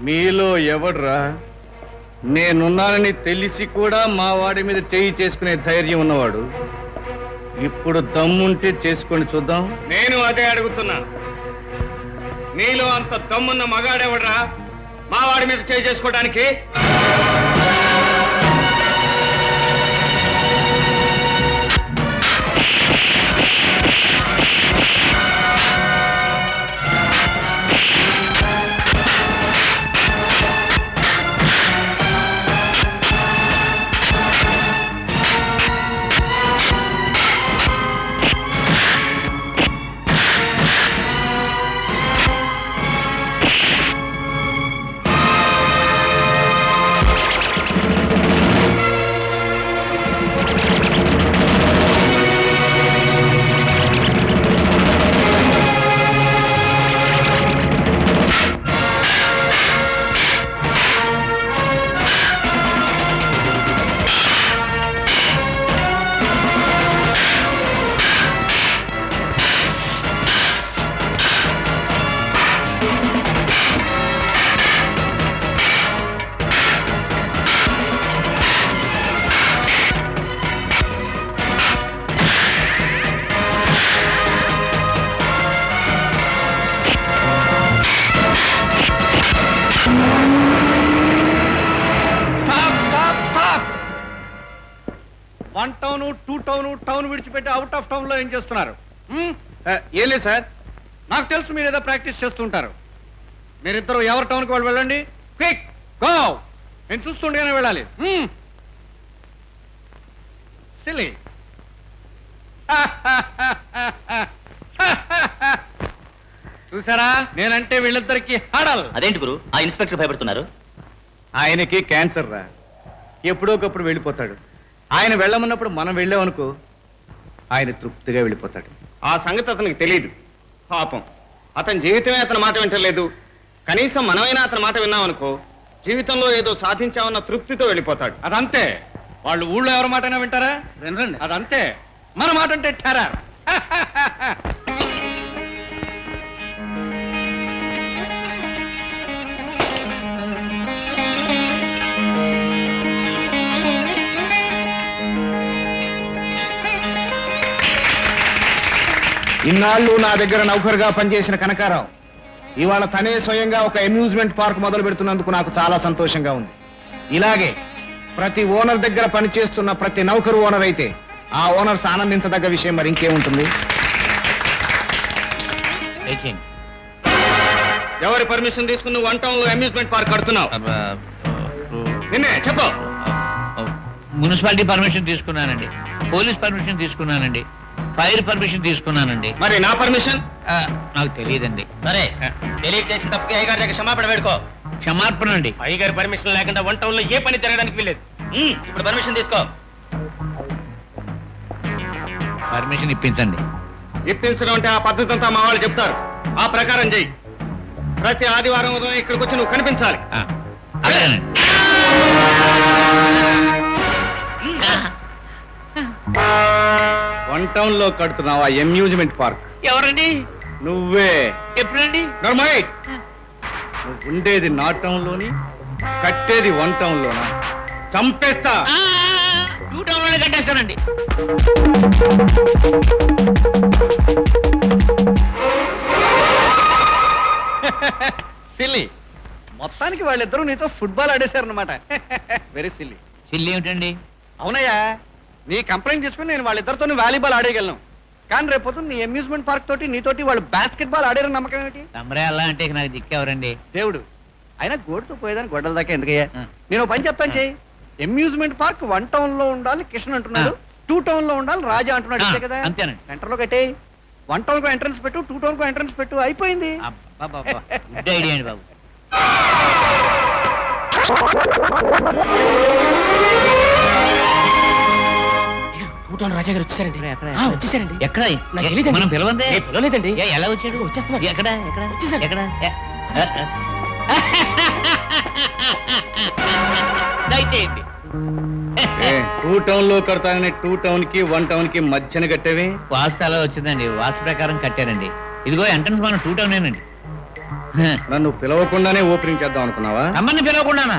మీలో ఎవడ్రా నేనున్నానని తెలిసి కూడా మా వాడి మీద చేయి చేసుకునే ధైర్యం ఉన్నవాడు? ఇప్పుడు దమ్ముంటే చేసుకొని చూద్దాం. నేను అదే అడుగుతున్నా, నీలో అంత దమ్మున్న మగాడెవడ్రా మా వాడి మీద చేయి చేసుకోవడానికి? One town, two town, town విడిచిపెట్టి అవుట్ ఆఫ్ టౌన్ లో ఏం చేస్తున్నారు? ఏం లేదు సార్, నాకు తెలుసు మీరు ఏదో ప్రాక్టీస్ చేస్తుంటారు. మీరిద్దరు ఎవరి టౌన్కి వాళ్ళు వెళ్ళండి. క్విక్ గో, నేను చూస్తుండగానే వెళ్ళాలి. సిలీ. చూసారా, నేనంటే వీళ్ళిద్దరికి హడల్. అదేంటి గురు ఆ ఇన్స్పెక్టర్ భయపడుతున్నారు? ఆయనకి క్యాన్సర్ రా, ఎప్పుడోకప్పుడు వెళ్ళిపోతాడు. ఆయన వెళ్ళమన్నప్పుడు మనం వెళ్ళామనుకో, ఆయన తృప్తిగా వెళ్ళిపోతాడు. ఆ సంగతి అతనికి తెలియదు పాపం. అతని జీవితమే అతని మాట వింటలేదు. కనీసం మనమైనా అతని మాట విన్నామనుకో, జీవితంలో ఏదో సాధించామన్న తృప్తితో వెళ్ళిపోతాడు. అదంతే. వాళ్ళు ఊళ్ళో ఎవరి మాటైనా వింటారా? వినరండి. అదంతే. మన మాట అంటే ఠారా. ఇన్నాళ్ళు నా దగ్గర నౌకరుగా పనిచేసిన కనకారావు ఇవాళ తనే స్వయంగా ఒక అమ్యూజ్మెంట్ పార్క్ మొదలు పెడుతున్నందుకు నాకు చాలా సంతోషంగా ఉంది. ఇలాగే ప్రతి ఓనర్ దగ్గర పనిచేస్తున్న ప్రతి నౌకరు ఓనర్ అయితే ఆ ఓనర్స్ ఆనందించదగ్గ విషయం మరి ఇంకేముంటుంది? ఎవరి పర్మిషన్ తీసుకుని వన్ టౌన్ లో అమ్యూజ్మెంట్ పార్క్ కడుతున్నావు? నిన్నే చెప్పు. మున్సిపాలిటీ పర్మిషన్ తీసుకున్నానండి, పోలీస్ పర్మిషన్ తీసుకున్నానండి, ఫైర్ పర్మిషన్ తీసుకున్నానండి. మరి నా పర్మిషన్? నాకు తెలియదండి. సరే, తెలియక చేసిన తప్పకి అయ్యగారి దగ్గర క్షమాపణ వేడుకో. క్షమార్పణ అండి. అయ్యగారి పర్మిషన్ లేకుండా వన్ టౌన్ లో ఏ పని జరగడానికి వీల్లేదు. ఇప్పుడు పర్మిషన్ తీసుకో. పర్మిషన్ ఇప్పించండి. ఇప్పించడం అంటే ఆ పద్ధతి అంతా మా వాళ్ళు చెప్తారు, ఆ ప్రకారం చెయ్యి. ప్రతి ఆదివారం ఉదయం ఇక్కడికి వచ్చి నువ్వు కనిపించాలి. అలాగేనండి. వన్ టౌన్ లో కడుతున్నావా అమ్యూజ్మెంట్ పార్క్? ఎవరండి? నువ్వే. ఎప్పుడండి? నువ్వు ఉండేది నా టౌన్ లోని, కట్టేది వన్ టౌన్ లోనా? చంపేస్తా. టూ టౌన్ లోనే కట్టేస్తానండి. సిల్లీ. మొత్తానికి వాళ్ళిద్దరూ నీతో ఫుట్బాల్ ఆడేశారనమాట. Very silly. సిల్లీ ఏమిటండి? అవునయ్యా, నీ కంప్లైంట్ తీసుకుని నేను వాళ్ళిద్దరితో వాలీబాల్ ఆడేయగలను. కానీ రేపు నీ అమ్యూజ్మెంట్ పార్క్ తోటి నీతోటి వాళ్ళు బాస్కెట్ బాల్ ఆడారని నమ్మకం ఏమిటి? తమరే అలా అంటే ఇక నాకు దిక్కెవరండి? దేవుడు. అయినా గోడుతో పోయేదాన్ని గొడ్డల దాకా ఎందుకయ్యా? నేను ఓ పని చెప్తాను చెయ్యి. అమ్యూజ్మెంట్ పార్క్ వన్ టౌన్ లో ఉండాలి కిషన్ అంటున్నాడు, టూ టౌన్ లో ఉండాలి రాజా అంటున్నాడు. అంతే కదా? అంతేనండి. సెంటర్ లో కట్టే. వన్ టౌన్ కు ఎంట్రన్స్ పెట్టు, టూ టౌన్ కు ఎంట్రన్స్ పెట్టు, అయిపోయింది. గుడ్ ఐడియా అండి బాబు. రాజా గారు వచ్చేసారండి. వచ్చేసారండి. ఎక్కడ? మనం పిలవందే. పిలవలేదండి. ఎలా వచ్చాడు? వచ్చేస్తున్నా. ఎక్కడ? ఎక్కడ? దయచేయండి. టూ టౌన్ లో కడతానని టూ టౌన్ కి వన్ టౌన్ కి మధ్యన కట్టేవి. వాస్తు అలా వచ్చిందండి, వాస్తు ప్రకారం కట్టారండి. ఇదిగో ఎంట్రన్స్ మనం 2 టౌనేనండి. నన్ను పిలవకుండానే ఓపెనింగ్ చేద్దాం అనుకున్నావా? తమ్మని పిలవకుండానా?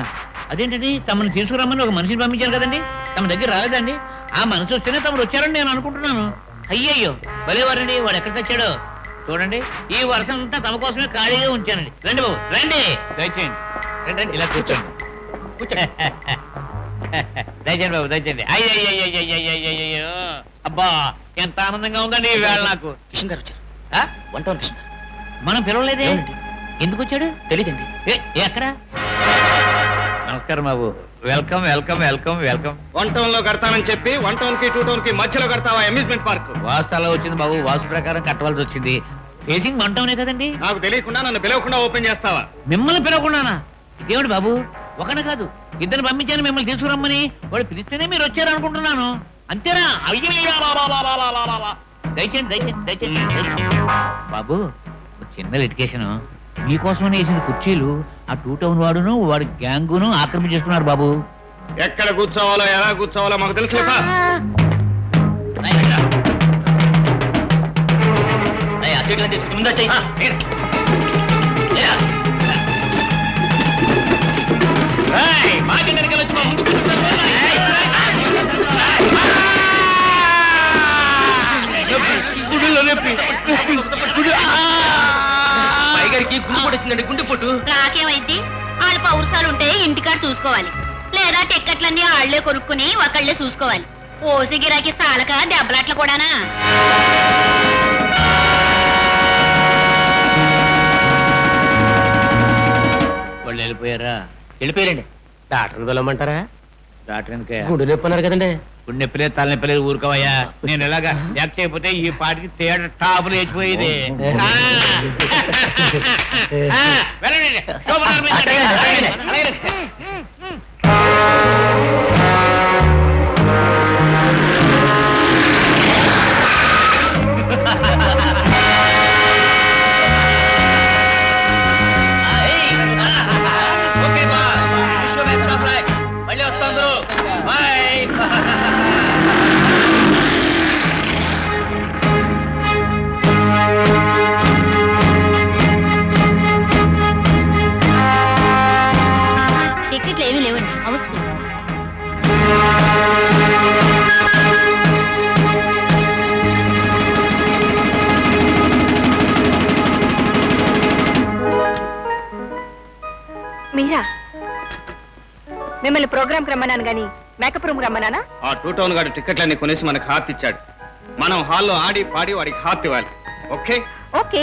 అదేంటండి, తమని తీసుకురమ్మని ఒక మనిషిని పంపించారు కదండి, తమ దగ్గర రాలేదండి. ఆ మనిషి వస్తేనే తమరు వచ్చారని నేను అనుకుంటున్నాను. అయ్యయ్యో భలేవారండి, వాడు ఎక్కడ తెచ్చాడో చూడండి. ఈ వర్షం అంతా తమ కోసమే ఖాళీగా ఉంచానండి. రండి బాబు రండి, దయచేయండి. రండి రండి, ఇలా కూర్చోండి. దయచేయండి బాబు, దయచేయండి. అయ్యయ్యో అబ్బా, ఎంత ఆనందంగా ఉందండి ఈ వేళ నాకు. కిషన్ గారు వచ్చారు. ఆ? 1 టౌన్ కిషన్ గారు. మనం పిలవలేదే, ఏమండి? ఎందుకు వచ్చాడు? తెలీదండి. ఎక్కడ? నమస్కారం బాబు, welcome welcome welcome welcome. 1 town లో కడతానని చెప్పి 1 టౌన్ కి 2 టౌన్ కి మధ్యలో కడతావా అమ్యూజ్మెంట్ పార్క్? వాస్తు అలా వచ్చింది బాబు, వాస్తు ప్రకారం కట్టవలసి వచ్చింది. ఫేసింగ్ మంటవునే కదండి. నాకు తెలియకుండా నన్ను పిలవకుండా ఓపెన్ చేస్తావా? మిమ్మల్ని పిలవకుండానా? దేవుడు బాబు, ఒకటి కాదు ఇద్దరు పంపించాను మిమ్మల్ని తీసుకురమ్మని. వాడు పిలిస్తేనే మీరు వచ్చారు అనుకుంటున్నాను. అంతేనా? అయ్యో దయచేయండి దయచేయండి దయచేయండి దయచేయండి. బాబు, ఒక చిన్న వెతికేషన్. మీకోసమని వేసిన కుర్చీలు ఆ 2 టౌన్ వాడును వాడి గ్యాంగును ఆక్రమించేసుకున్నారు బాబు. ఎక్కడ కూర్చోవాలో ఎలా కూర్చోవాలో మాకు తెలుసు. తీసుకుని ముందు వచ్చాయి. పైగారికి గుండెపోటు వచ్చిందండి, గుండెపోటు. నాకేమైంది? వాళ్ళ పౌరుషాలుంటే ఇంటికాడ చూసుకోవాలి, లేదా టిక్కెట్లన్నీ ఆళ్లే కొనుక్కుని ఒకళ్లే చూసుకోవాలి. ఓసి గిరాకి సాలక దెబ్బలాట్లు కూడానా? వాళ్ళు వెళ్ళిపోయారా? వెళ్ళిపోయారండి. డాక్టర్ వెళ్ళమంటారా? డాక్టర్ ఎందుకే? గుండె నొప్పి అన్నారు కదండి. గుండె నొప్పిలేదు, తలనొప్పిలేదు, ఊరుకోవయ్యా. నేను ఎలాగా యాక్ చేయకపోతే ఈ పాటికి తేడా టాపులు వేసిపోయేది. వెళ్ళండి, శోభన అర్పించండి. అలాగే. ఓకే బా, మళ్ళీ వస్తాను. బాయ్. టిక్కెట్లు ఏమీ లేవండి, అవసరం. మీరా? మిమ్మల్ని ప్రోగ్రామ్ రమ్మన్నాను గాని మేకప్ రూమ్ రమ్మన్నానా? ఆ 2 టౌన్ గారి టికెట్లన్నీ కొనేసి మనకు హాత్ ఇచ్చాడు. మనం హాల్లో ఆడి పాడి వాడికి హాత్ ఇవ్వాలి. Okay okay.